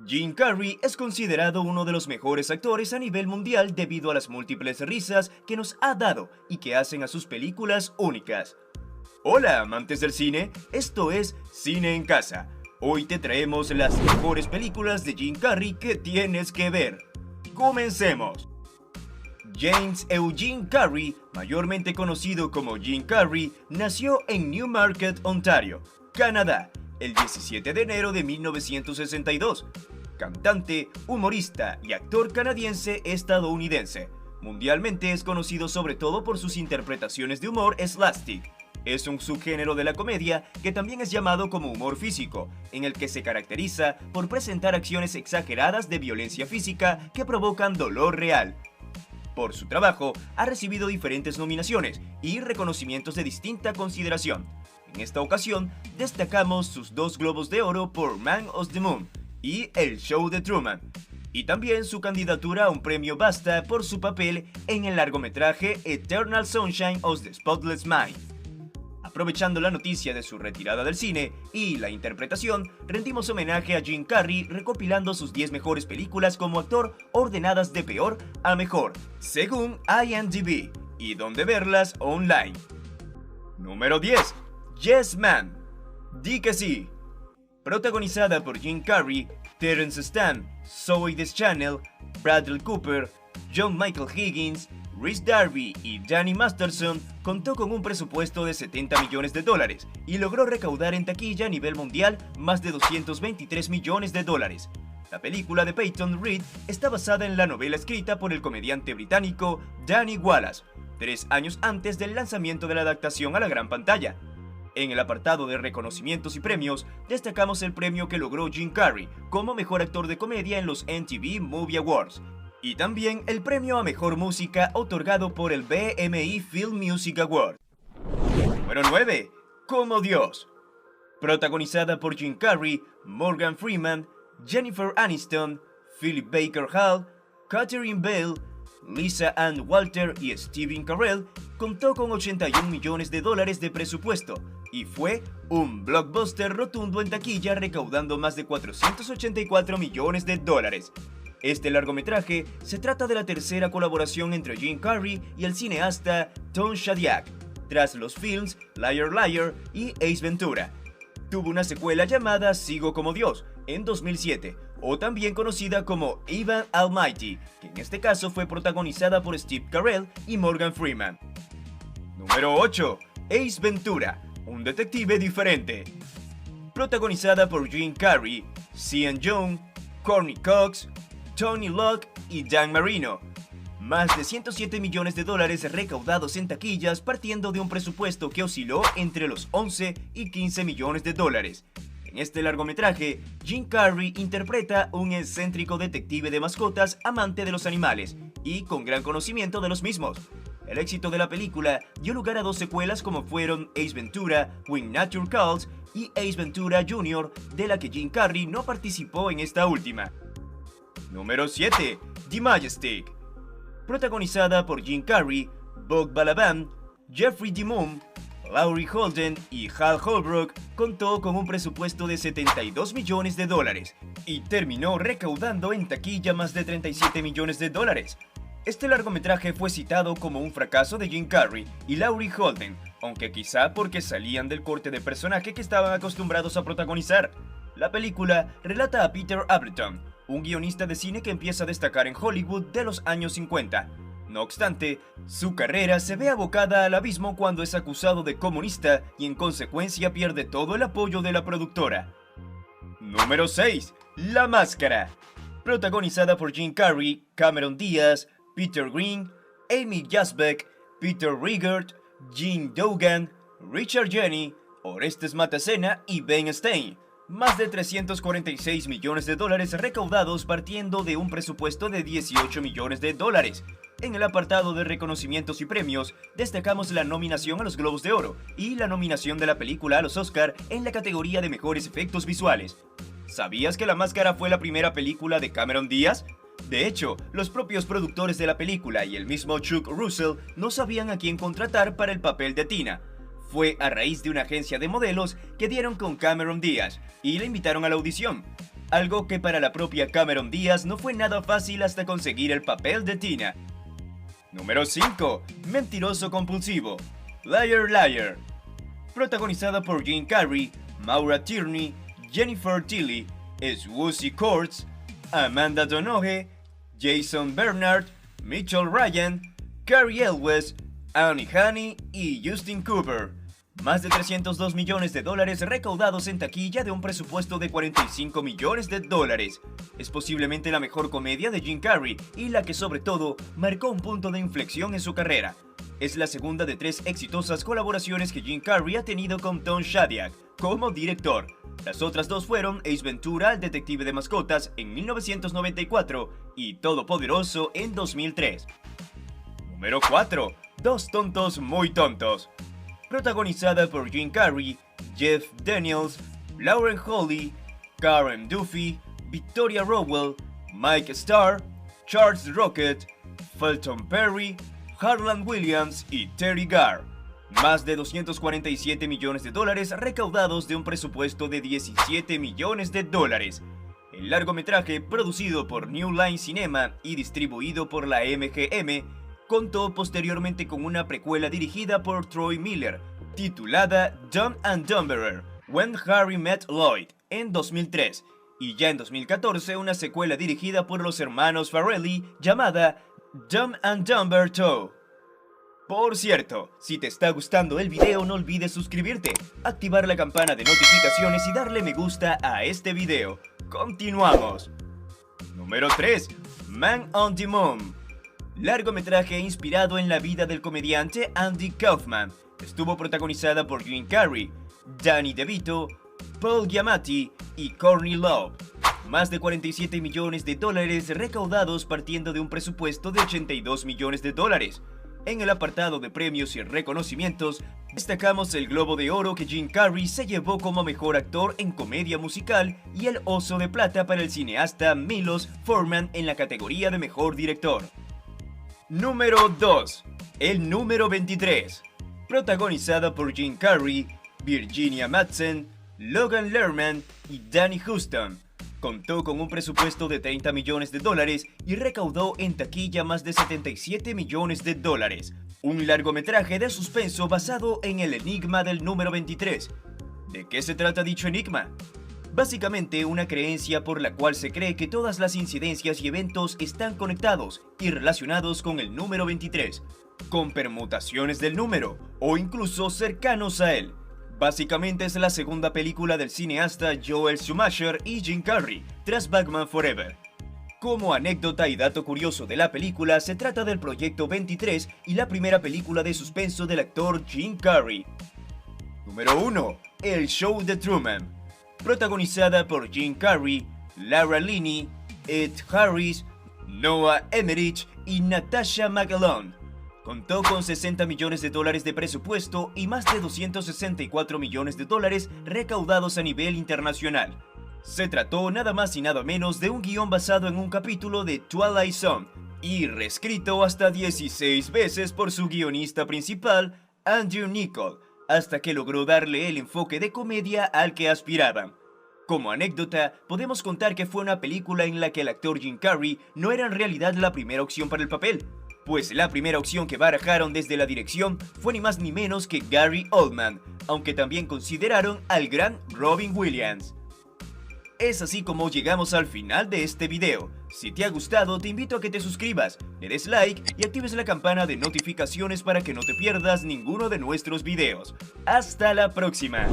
Jim Carrey es considerado uno de los mejores actores a nivel mundial debido a las múltiples risas que nos ha dado y que hacen a sus películas únicas. Hola amantes del cine, esto es Cine en Casa. Hoy te traemos las mejores películas de Jim Carrey que tienes que ver. ¡Comencemos! James Eugene Carrey, mayormente conocido como Jim Carrey, nació en Newmarket, Ontario, Canadá, el 17 de enero de 1962. Cantante, humorista y actor canadiense-estadounidense. Mundialmente es conocido sobre todo por sus interpretaciones de humor slapstick. Es un subgénero de la comedia que también es llamado como humor físico, en el que se caracteriza por presentar acciones exageradas de violencia física que provocan dolor real. Por su trabajo, ha recibido diferentes nominaciones y reconocimientos de distinta consideración. En esta ocasión, destacamos sus 2 Globos de Oro por Man of the Moon y El Show de Truman, y también su candidatura a un premio BAFTA por su papel en el largometraje Eternal Sunshine of the Spotless Mind. Aprovechando la noticia de su retirada del cine y la interpretación, rendimos homenaje a Jim Carrey recopilando sus 10 mejores películas como actor ordenadas de peor a mejor, según IMDb, y donde verlas online. Número 10. Yes Man. Di que sí. Protagonizada por Jim Carrey, Terence Stamp, Zoe Deschanel, Bradley Cooper, John Michael Higgins, Rhys Darby y Danny Masterson, contó con un presupuesto de $70 millones y logró recaudar en taquilla a nivel mundial más de $223 millones. La película de Peyton Reed está basada en la novela escrita por el comediante británico Danny Wallace, 3 años antes del lanzamiento de la adaptación a la gran pantalla. En el apartado de reconocimientos y premios, destacamos el premio que logró Jim Carrey como mejor actor de comedia en los MTV Movie Awards, y también el premio a mejor música otorgado por el BMI Film Music Award. Número 9. Como Dios. Protagonizada por Jim Carrey, Morgan Freeman, Jennifer Aniston, Philip Baker Hall, Catherine Bale, Lisa Ann Walter y Steve Carell, contó con $81 millones de presupuesto y fue un blockbuster rotundo en taquilla, recaudando más de $484 millones. Este largometraje se trata de la tercera colaboración entre Jim Carrey y el cineasta Tom Shadyac, tras los films Liar Liar y Ace Ventura. Tuvo una secuela llamada Sigo como Dios en 2007, o también conocida como Even Almighty, que en este caso fue protagonizada por Steve Carell y Morgan Freeman. Número 8. Ace Ventura, un detective diferente. Protagonizada por Jim Carrey, Sean Young, Courtney Cox, Tony Locke y Dan Marino. Más de $107 millones recaudados en taquillas, partiendo de un presupuesto que osciló entre los 11 y $15 millones. En este largometraje, Jim Carrey interpreta un excéntrico detective de mascotas amante de los animales y con gran conocimiento de los mismos. El éxito de la película dio lugar a 2 secuelas como fueron Ace Ventura, When Nature Calls y Ace Ventura Jr., de la que Jim Carrey no participó en esta última. Número 7. The Majestic. Protagonizada por Jim Carrey, Bob Balaban, Jeffrey DeMunn, Laurie Holden y Hal Holbrook, contó con un presupuesto de $72 millones y terminó recaudando en taquilla más de $37 millones. Este largometraje fue citado como un fracaso de Jim Carrey y Laurie Holden, aunque quizá porque salían del corte de personaje que estaban acostumbrados a protagonizar. La película relata a Peter Appleton, un guionista de cine que empieza a destacar en Hollywood de los años 50. No obstante, su carrera se ve abocada al abismo cuando es acusado de comunista y en consecuencia pierde todo el apoyo de la productora. Número 6. La Máscara. Protagonizada por Jim Carrey, Cameron Diaz, Peter Green, Amy Jasbeck, Peter Riegert, Jim Duggan, Richard Jeni, Orestes Matacena y Ben Stein. Más de $346 millones recaudados, partiendo de un presupuesto de $18 millones. En el apartado de reconocimientos y premios, destacamos la nominación a los Globos de Oro y la nominación de la película a los Oscar en la categoría de mejores efectos visuales. ¿Sabías que La Máscara fue la primera película de Cameron Diaz? De hecho, los propios productores de la película y el mismo Chuck Russell no sabían a quién contratar para el papel de Tina. Fue a raíz de una agencia de modelos que dieron con Cameron Diaz y la invitaron a la audición. algo que para la propia Cameron Díaz no fue nada fácil hasta conseguir el papel de Tina. Número 5. Mentiroso compulsivo. Liar Liar. Protagonizada por Jim Carrey, Maura Tierney, Jennifer Tilly, Swoosie Coates, Amanda Donoghue, Jason Bernard, Mitchell Ryan, Cary Elwes, Annie Haney y Justin Cooper. Más de 302 millones de dólares recaudados en taquilla de un presupuesto de 45 millones de dólares. Es posiblemente la mejor comedia de Jim Carrey y la que sobre todo marcó un punto de inflexión en su carrera. Es la segunda de 3 exitosas colaboraciones que Jim Carrey ha tenido con Tom Shadyac como director. Las otras dos fueron Ace Ventura, el detective de mascotas, en 1994 y Todopoderoso en 2003. Número 4. Dos tontos muy tontos. Protagonizada por Jim Carrey, Jeff Daniels, Lauren Holly, Karen Duffy, Victoria Rowell, Mike Starr, Charles Rocket, Fulton Perry, Harland Williams y Terry Garr. Más de 247 millones de dólares recaudados de un presupuesto de 17 millones de dólares. El largometraje, producido por New Line Cinema y distribuido por la MGM, contó posteriormente con una precuela dirigida por Troy Miller, titulada Dumb and Dumberer, When Harry Met Lloyd, en 2003, y ya en 2014 una secuela dirigida por los hermanos Farrelly llamada Dumb and Dumber 2. Por cierto, si te está gustando el video no olvides suscribirte, activar la campana de notificaciones y darle me gusta a este video. Continuamos. Número 3. Man on the Moon. Largometraje inspirado en la vida del comediante Andy Kaufman. Estuvo protagonizada por Jim Carrey, Danny DeVito, Paul Giamatti y Courtney Love. Más de 47 millones de dólares recaudados partiendo de un presupuesto de 82 millones de dólares. En el apartado de premios y reconocimientos, destacamos el Globo de Oro que Jim Carrey se llevó como mejor actor en comedia musical y el Oso de Plata para el cineasta Milos Forman en la categoría de mejor director. Número 2. El número 23. Protagonizada por Jim Carrey, Virginia Madsen, Logan Lerman y Danny Huston. Contó con un presupuesto de 30 millones de dólares y recaudó en taquilla más de 77 millones de dólares. Un largometraje de suspenso basado en el enigma del número 23. ¿De qué se trata dicho enigma? Básicamente una creencia por la cual se cree que todas las incidencias y eventos están conectados y relacionados con el número 23, con permutaciones del número o incluso cercanos a él. Básicamente es la segunda película del cineasta Joel Schumacher y Jim Carrey, tras Batman Forever. Como anécdota y dato curioso de la película, se trata del Proyecto 23 y la primera película de suspenso del actor Jim Carrey. Número 1. El Show de Truman. Protagonizada por Jim Carrey, Laura Linney, Ed Harris, Noah Emmerich y Natasha McElhone. Contó con 60 millones de dólares de presupuesto y más de 264 millones de dólares recaudados a nivel internacional. Se trató nada más y nada menos de un guión basado en un capítulo de Twilight Zone y reescrito hasta 16 veces por su guionista principal, Andrew Niccol, hasta que logró darle el enfoque de comedia al que aspiraban. Como anécdota, podemos contar que fue una película en la que el actor Jim Carrey no era en realidad la primera opción para el papel, pues la primera opción que barajaron desde la dirección fue ni más ni menos que Gary Oldman, aunque también consideraron al gran Robin Williams. Es así como llegamos al final de este video. Si te ha gustado, te invito a que te suscribas, le des like y actives la campana de notificaciones para que no te pierdas ninguno de nuestros videos. ¡Hasta la próxima!